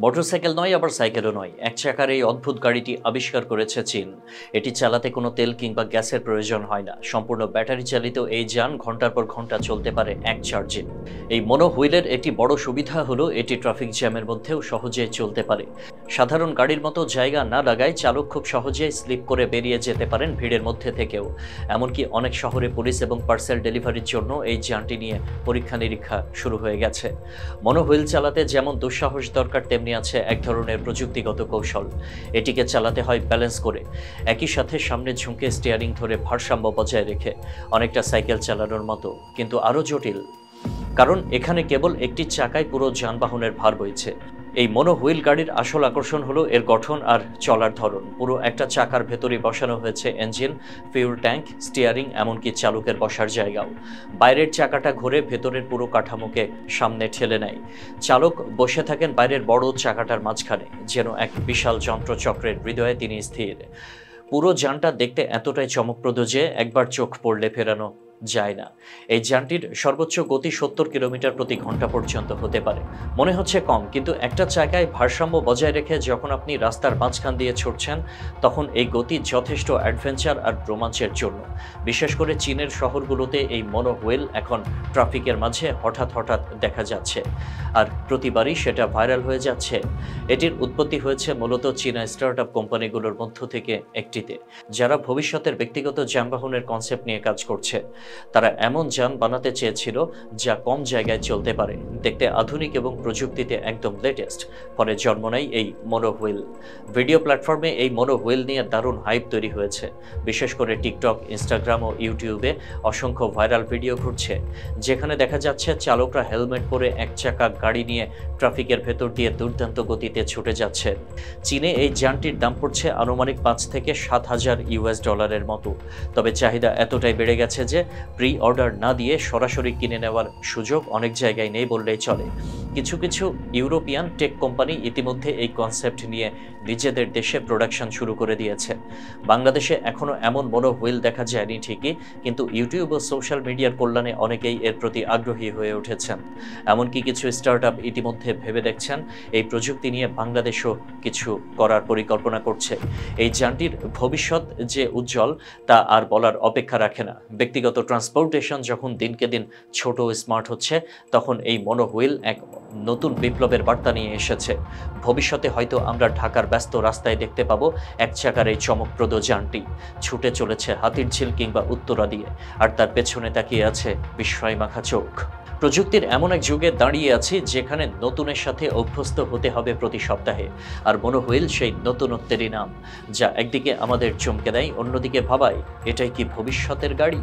Motorcycle নয়, আবার সাইকেলও নয়, এক চাকার এই অদ্ভুত গাড়িটি আবিষ্কার করেছে চীন। এটি চালাতে কোনো তেল কিংবা গ্যাসের প্রয়োজন হয় না। সম্পূর্ণ ব্যাটারি চালিত এই যান ঘন্টার পর ঘন্টা চলতে পারে এক চার্জে। এই মনো হুইলের একটি বড় সুবিধা হলো এটি ট্রাফিক জ্যামের মধ্যেও সহজে চলতে পারে। সাধারণ গাড়ির মতো জায়গা না লাগায় চালক খুব সহজেই স্লিপ করে বেরিয়ে যেতে পারেন ভিড়ের মধ্যে থেকেও। এমনকি অনেক শহরে পুলিশ এবং পার্সেল ডেলিভারির জন্য এই যানটি নিয়ে পরীক্ষা নিরীক্ষা শুরু হয়ে গেছে। মনো হুইল চালাতে যেমন দুঃসাহস দরকার, তেমনি আছে এক ধরনের প্রযুক্তিগত কৌশল। এটিকে চালাতে হয় ব্যালেন্স করে, একই সাথে সামনে ঝুঁকে স্টিয়ারিং ধরে ভারসাম্য বজায় রেখে, অনেকটা সাইকেল চালানোর মতো, কিন্তু আরও জটিল। কারণ এখানে কেবল একটি চাকায় পুরো যানবাহনের ভার বইছে। এই মনো হুইল গাড়ির আসল আকর্ষণ হলো এর গঠন আর চলার ধরন। পুরো একটা চাকার ভেতরে বসানো হয়েছে ইঞ্জিন, ফিউল ট্যাঙ্ক, স্টিয়ারিং, এমনকি চালকের বসার জায়গাও। বাইরের চাকাটা ঘুরে ভেতরের পুরো কাঠামোকে সামনে ঠেলে নেয়। চালক বসে থাকেন বাইরের বড় চাকাটার মাঝখানে, যেন এক বিশাল যন্ত্রচক্রের হৃদয়ে তিনি স্থির। পুরো যানটা দেখতে এতটাই চমকপ্রদ যে একবার চোখ পড়লে ফেরানো যায় না। এই যানটির সর্বোচ্চ গতি 70 কিলোমিটার প্রতি ঘন্টা পর্যন্ত হতে পারে। মনে হচ্ছে কম, কিন্তু একটা জায়গায় ভারসাম্য বজায় রেখে যখন আপনি রাস্তার মাঝখান দিয়ে ছুটছেন, তখন এই গতি যথেষ্ট অ্যাডভেঞ্চার আর রোমাঞ্চের জন্য। বিশেষ করে চীনের শহরগুলোতে এই মনো হুইল এখন ট্রাফিকের মাঝে হঠাৎ হঠাৎ দেখা যাচ্ছে, আর প্রতিবারই সেটা ভাইরাল হয়ে যাচ্ছে। এটির উৎপত্তি হয়েছে মূলত চীনা স্টার্টআপ কোম্পানিগুলোর মধ্য থেকে একটিতে, যারা ভবিষ্যতের ব্যক্তিগত যানবাহনের কনসেপ্ট নিয়ে কাজ করছে। তারা এমন যান বানাতে চেয়েছিল যা কম জায়গায় চলতে পারে, দেখতে আধুনিক এবং প্রযুক্তিতে একদম লেটেস্ট। পরে জন্ম নেয় এই মনো হুইল। ভিডিও প্ল্যাটফর্মে এই মনো হুইল নিয়ে দারুণ হাইপ তৈরি হয়েছে। বিশেষ করে টিকটক, ইনস্টাগ্রাম ও ইউটিউবে অসংখ্য ভাইরাল ভিডিও ঘুরছে, যেখানে দেখা যাচ্ছে চালকরা হেলমেট পরে এক চাকা গাড়ি নিয়ে ট্রাফিকের ভেতর দিয়ে দুর্দান্ত গতিতে ছুটে যাচ্ছে। চীনে এই যানটির দাম পড়ছে আনুমানিক 5 থেকে 7,000 ইউএস ডলারের মতো। তবে চাহিদা এতটাই বেড়ে গেছে যে প্রি অর্ডার না দিয়ে সরাসরি কিনে নেওয়ার সুযোগ অনেক জায়গায় নেই বললেই চলে। কিছু কিছু ইউরোপিয়ান টেক কোম্পানি ইতিমধ্যে এই কনসেপ্ট নিয়ে নিজেদের দেশে প্রোডাকশন শুরু করে দিয়েছে। বাংলাদেশে এখনও এমন মনো হুইল দেখা যায়নি ঠিকই, কিন্তু ইউটিউব ও সোশ্যাল মিডিয়ার কল্যাণে অনেকেই এর প্রতি আগ্রহী হয়ে উঠেছেন। এমনকি কিছু স্টার্টআপ ইতিমধ্যে ভেবে দেখছেন এই প্রযুক্তি নিয়ে বাংলাদেশও কিছু করার পরিকল্পনা করছে। এই যানটির ভবিষ্যৎ যে উজ্জ্বল তা আর বলার অপেক্ষা রাখে না। ব্যক্তিগত ট্রান্সপোর্টেশন যখন দিনকে দিন ছোট ও স্মার্ট হচ্ছে, তখন এই মনো হুইল এক নতুন বিপ্লবের বার্তা নিয়ে এসেছে। ভবিষ্যতে হয়তো আমরা ঢাকার ব্যস্ত রাস্তায় দেখতে পাবো এক চাকার এই চমকপ্রদ যানটি ছুটে চলেছে হাতির ঝিল কিংবা উত্তরা দিয়ে, আর তার পেছনে তাকিয়ে আছে বিস্ময়মাখা চোখ। প্রযুক্তির এমন এক যুগে দাঁড়িয়ে আছি যেখানে নতুনের সাথে অভ্যস্ত হতে হবে প্রতি সপ্তাহে, আর মনো হুইল সেই নতুনত্বেরই নাম, যা একদিকে আমাদের চমকে দেয়, অন্যদিকে ভাবায় এটাই কি ভবিষ্যতের গাড়ি।